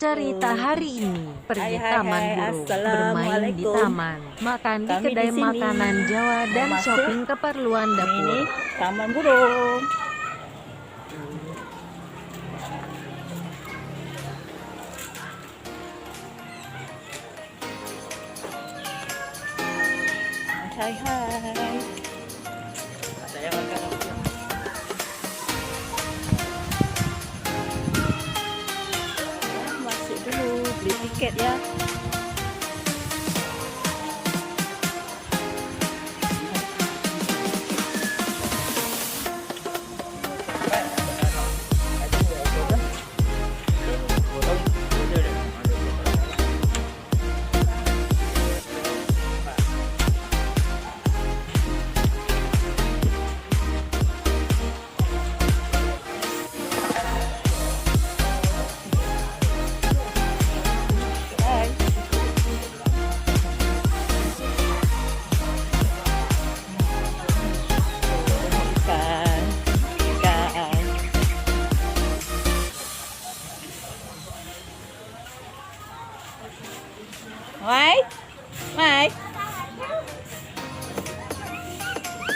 Cerita hari ini, pergi taman burung, bermain di taman, makan di kedai makanan Jawa, dan shopping keperluan dapur. Ini taman burung. Hai. Saya makan. Masuk dulu, beli tiket ya.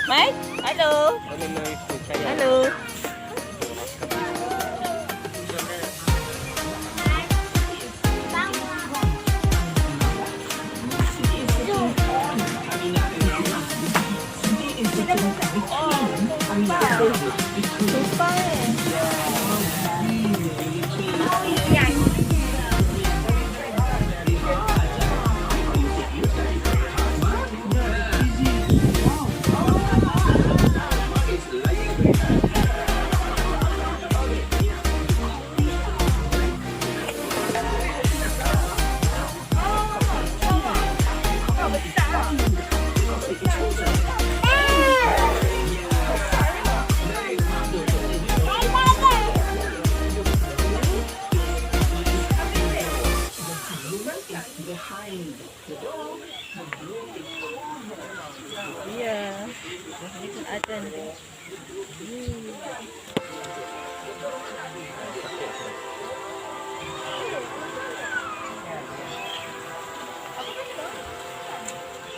Mike, halo. Halo. Iya, ini pun ada nih.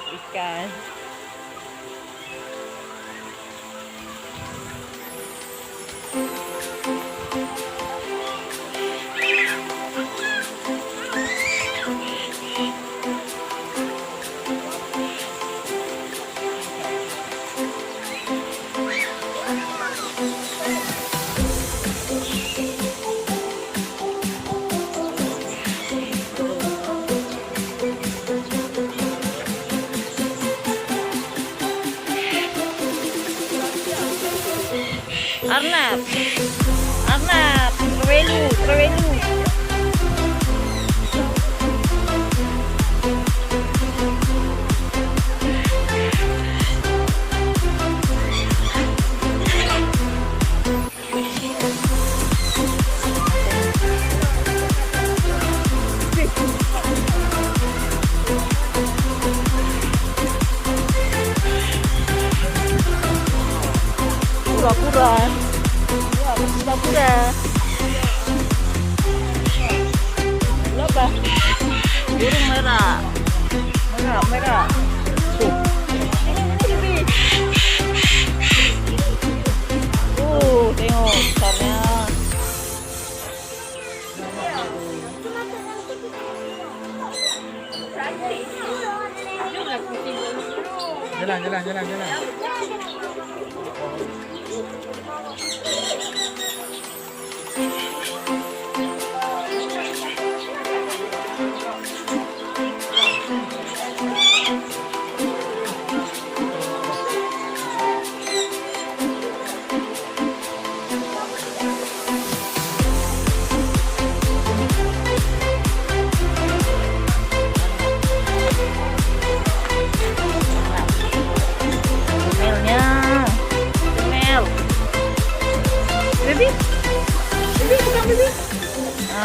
Ikan. Arnab, terwelu. Pura-pura. Apa? Burung merah. Tengok besarnya. Jalan.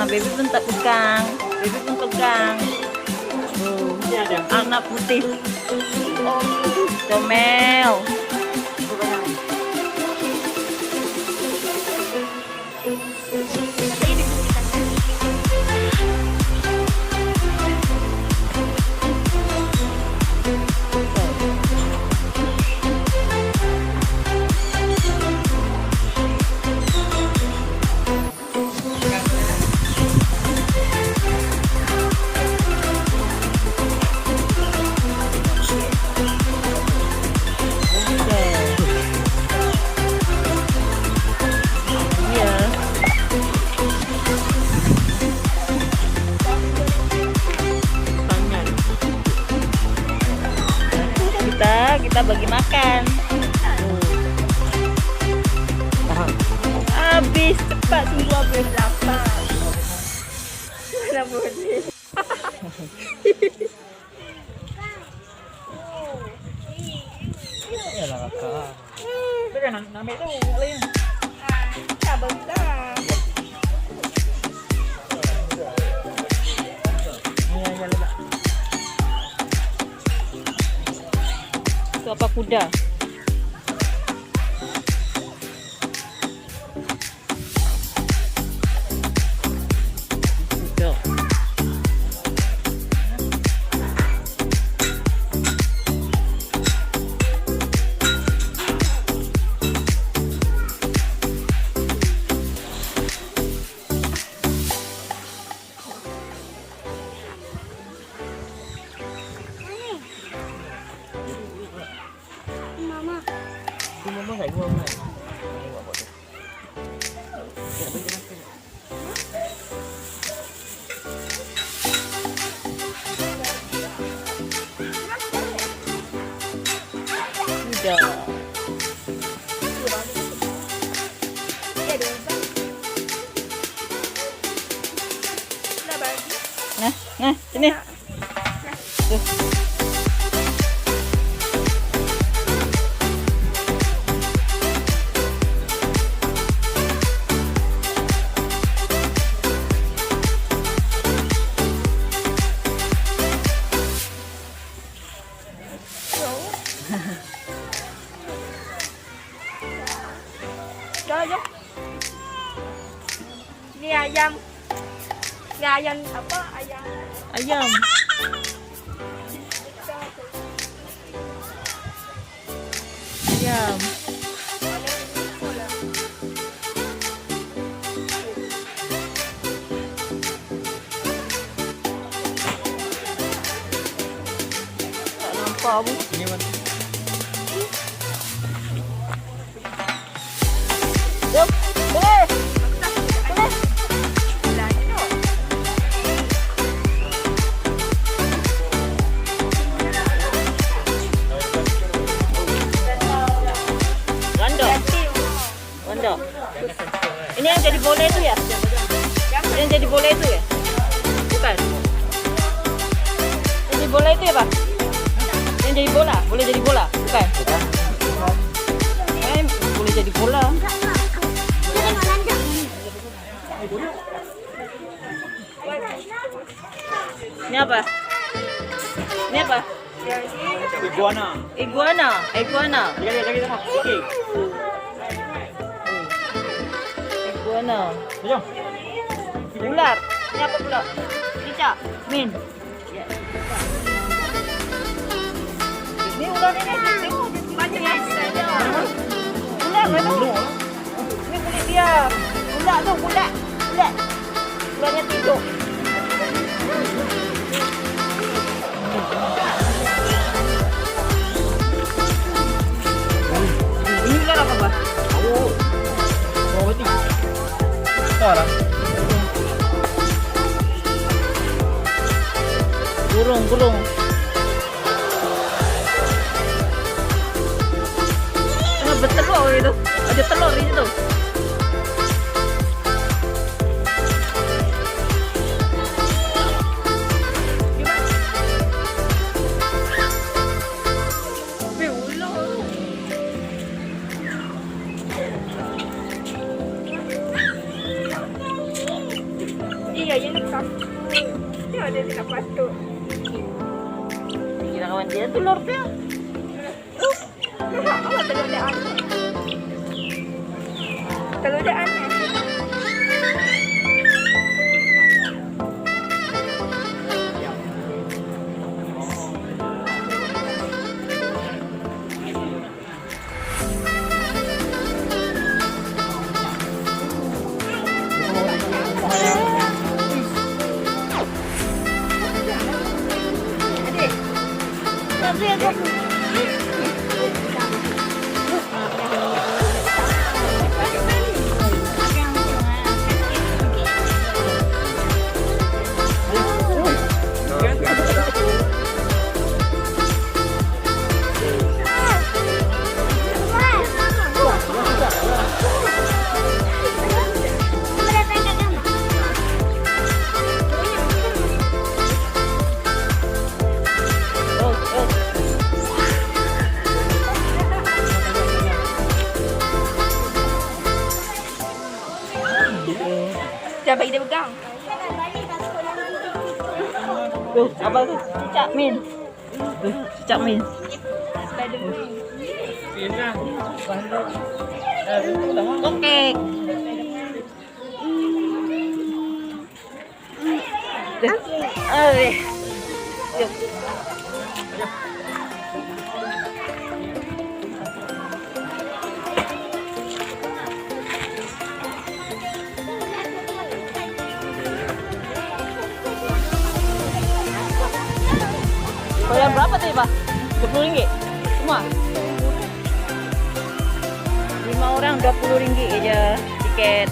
Baby pun tak pegang. Anak putih. Comel. kita bagi makan. Habis cepat, sungguh habis. Lapar. Mana boleh. Yalah kakak. Dia kan nak ambil tu lain. Tak besar. Ya letak. Itu apa kuda? Kuda. Mama kat luar kan. Kuda. Nah, sini. Tuh. Jom. Ni ayam. Ni ayam apa? Ayam. Ayam. Ayam. Tak nampak pun. Ini mana? Jom. Boleh. Boleh. Ganda. Ini yang jadi bola itu ya? Yang jadi bola itu ya? Bukan. Yang jadi bola itu ya, Pak? Yang jadi bola, boleh jadi bola, bukan? Boleh jadi bola. Ini apa? Ini apa? Iguana. Iguana. Iguana. Lagi sama. Okey. Iguana. Jom. Ular. Ini apa pula? Cicak. Min. Ini ular ini. Tengok. Banyak saja. Ular memang. Ini kulit dia. Ular tu. Ular. Ular. Ularnya tidur. Ini ular apa, Pak? Oh. Oh, betul. Salah. Burung, burung. Bertelur itu. Ada telur di situ. Iya, ini tak. Dia ada tidak patut. Kira kawan dia telur dia. Apa telur dia aneh? Telur dia aneh. pegang. Tuh, apa tuh? Cicak min. Tuh, cicak min. Spiderman. Oke. Yuk. Bayar berapa tadi, Pak? 20 ringgit? Semua? 5 orang 20 ringgit aja tiket.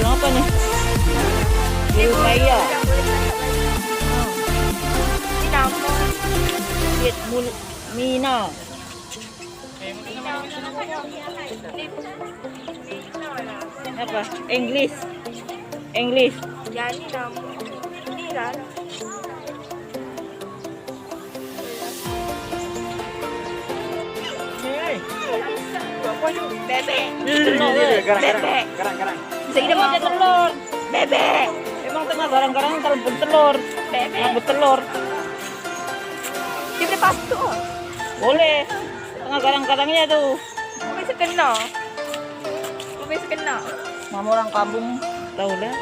Apa nih? Liu Maya. Mina. Apa? English. English. Ya ni nama. Ni lah. Bebek. Bebek. Garang-garang. Bisa kita makan telur. Bebek. Emang tengah garang-garang kalau bertelur. Bebek. Bertelur. Dia boleh pasuk. Boleh. Tengah garang-garangnya tuh. Kau bisa kena. Kau bisa kena. Mama orang kampung tahu lah.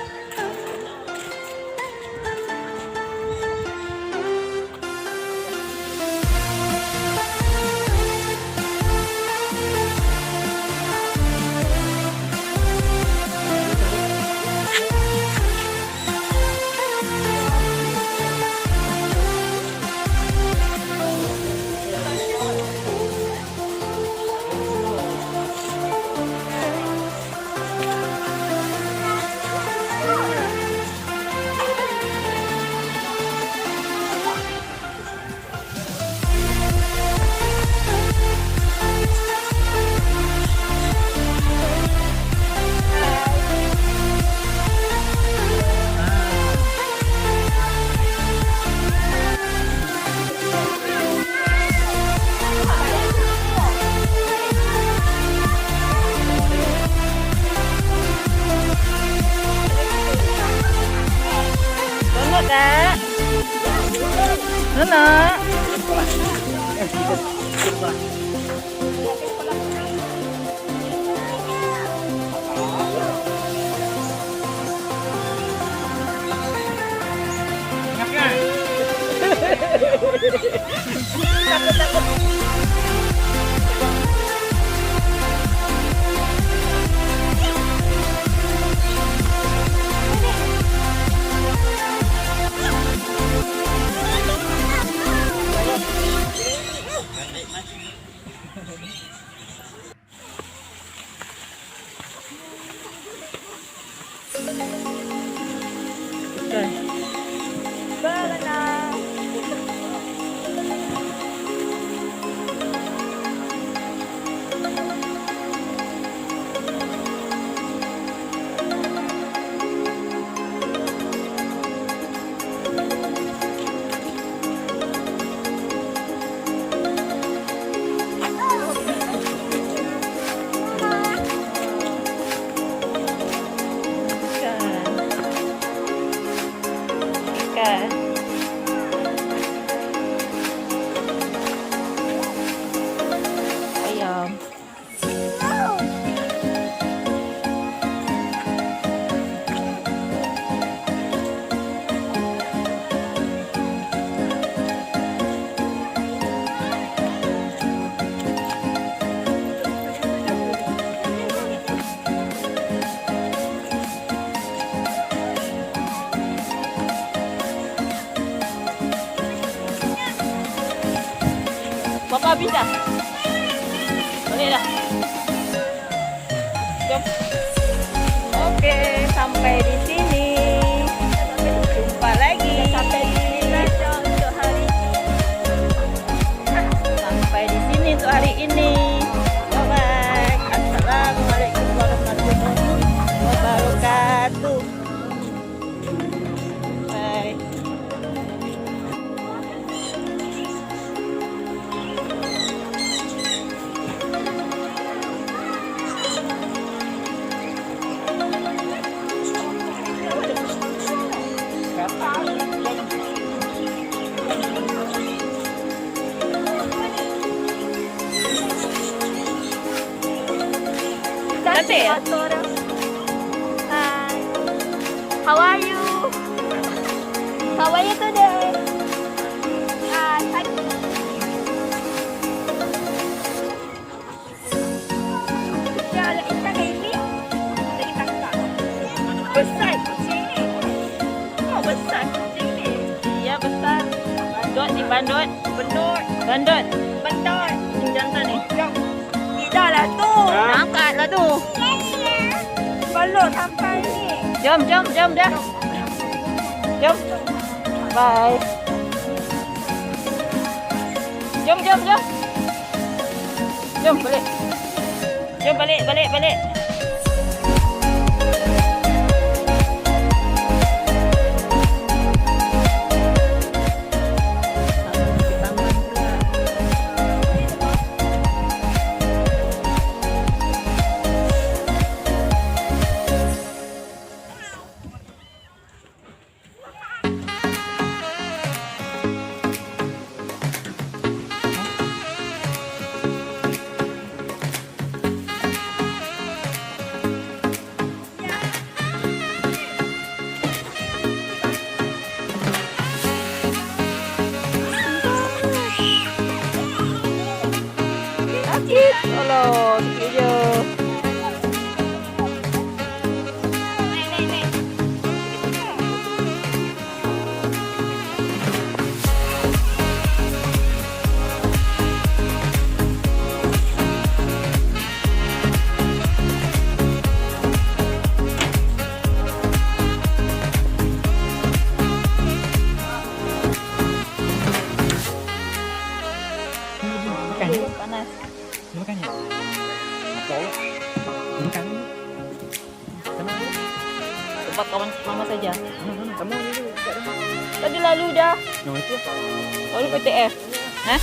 Kak. Nona. Papa habis dah. Balik dah. Jom. Okey, sampai di sini. Jumpa lagi. Sampai di sini untuk hari ini. Sampai di sini untuk hari ini. Bye-bye. Assalamualaikum warahmatullahi wabarakatuh. Bye. Cantik ya? Hi. How are you? How are you today? Hi. Ya, ada ikan ini. Ada ikan tak? Besar kucing ni. Oh, besar kucing ni. Iya besar. Bandut ni bandut. Benut. Bandut. Benut. Jantan ni. Tidak lah tu. Angkat lah tu. Belum sampai ni. Jom dah. Jom. Bye. Jom. Jom balik. Jom balik. Sakit. Alah, sikit je. Panas. Makan ya? Apa? Makan. Tempat kawan mama saja. Kamu dulu. Tadi lalu dah. Yang itu. Lalu PTF. Hah?